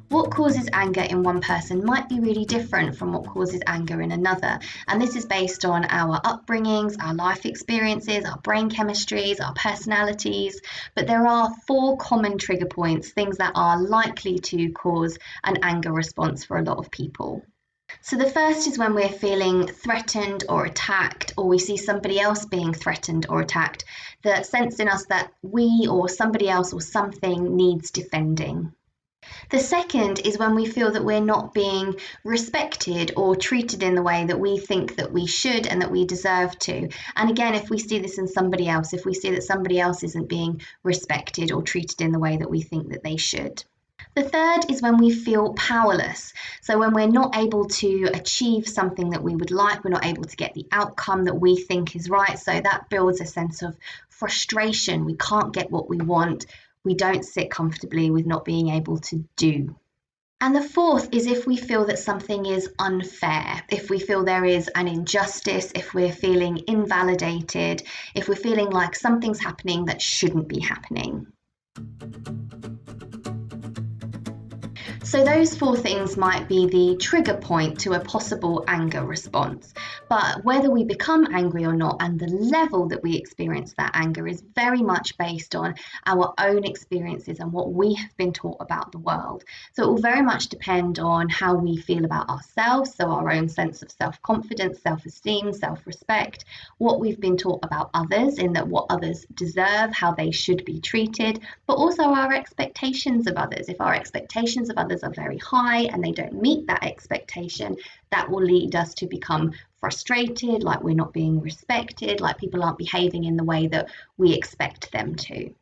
What causes anger in one person might be really different from what causes anger in another. And this is based on our upbringings, our life experiences, our brain chemistries, our personalities. But there are four common trigger points, things that are likely to cause an anger response for a lot of people. So the first is when we're feeling threatened or attacked, or we see somebody else being threatened or attacked, the sense in us that we or somebody else or something needs defending. The second is when we feel that we're not being respected or treated in the way that we think that we should and that we deserve to. And again, if we see this in somebody else, if we see that somebody else isn't being respected or treated in the way that we think that they should. The third is when we feel powerless. So when we're not able to achieve something that we would like, we're not able to get the outcome that we think is right. So that builds a sense of frustration. We can't get what we want. We don't sit comfortably with not being able to do. And the fourth is if we feel that something is unfair, if we feel there is an injustice, if we're feeling invalidated, if we're feeling like something's happening that shouldn't be happening. So those four things might be the trigger point to a possible anger response. But whether we become angry or not and the level that we experience that anger is very much based on our own experiences and what we have been taught about the world. So it will very much depend on how we feel about ourselves, so our own sense of self-confidence, self-esteem, self-respect, what we've been taught about others in that what others deserve, how they should be treated, but also our expectations of others. If our expectations of others are very high and they don't meet that expectation, that will lead us to become frustrated, like we're not being respected, like people aren't behaving in the way that we expect them to.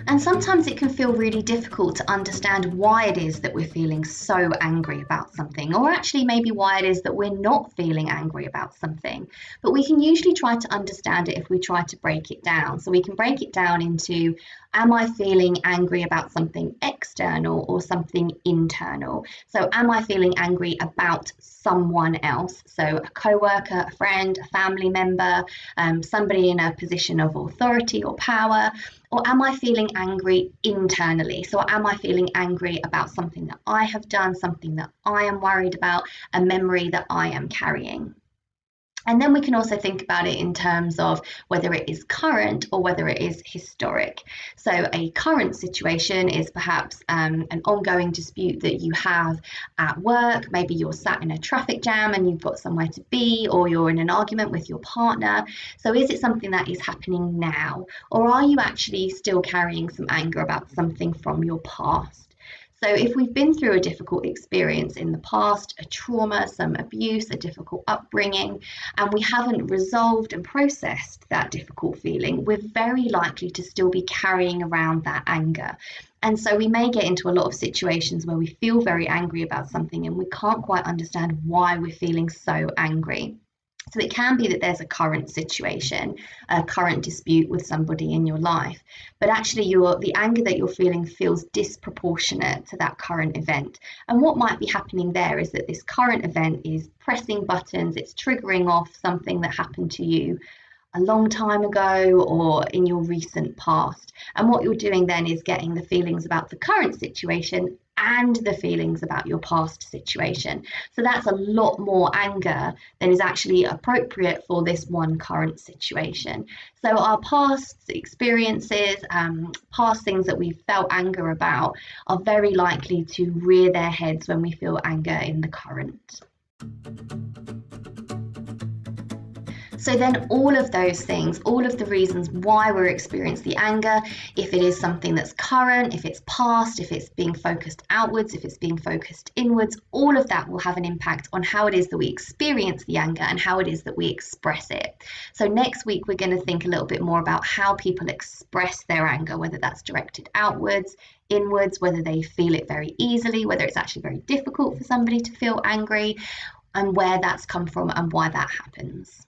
And sometimes it can feel really difficult to understand why it is that we're feeling so angry about something, or actually maybe why it is that we're not feeling angry about something. But we can usually try to understand it if we try to break it down. So we can break it down into, am I feeling angry about something external or something internal? So am I feeling angry about someone else? So a co-worker, a friend, a family member, somebody in a position of authority or power? Or am I feeling angry internally? So am I feeling angry about something that I have done, something that I am worried about, a memory that I am carrying? And then we can also think about it in terms of whether it is current or whether it is historic. So a current situation is perhaps an ongoing dispute that you have at work. Maybe you're sat in a traffic jam and you've got somewhere to be, or you're in an argument with your partner. So is it something that is happening now? Or are you actually still carrying some anger about something from your past? So if we've been through a difficult experience in the past, a trauma, some abuse, a difficult upbringing, and we haven't resolved and processed that difficult feeling, we're very likely to still be carrying around that anger. And so we may get into a lot of situations where we feel very angry about something and we can't quite understand why we're feeling so angry. So it can be that there's a current situation, a current dispute with somebody in your life, but actually the anger that you're feeling feels disproportionate to that current event. And what might be happening there is that this current event is pressing buttons, it's triggering off something that happened to you a long time ago or in your recent past. And what you're doing then is getting the feelings about the current situation and the feelings about your past situation. So that's a lot more anger than is actually appropriate for this one current situation. So our past experiences, past things that we've felt anger about are very likely to rear their heads when we feel anger in the current. So then all of those things, all of the reasons why we're experiencing the anger, if it is something that's current, if it's past, if it's being focused outwards, if it's being focused inwards, all of that will have an impact on how it is that we experience the anger and how it is that we express it. So next week, we're going to think a little bit more about how people express their anger, whether that's directed outwards, inwards, whether they feel it very easily, whether it's actually very difficult for somebody to feel angry, and where that's come from and why that happens.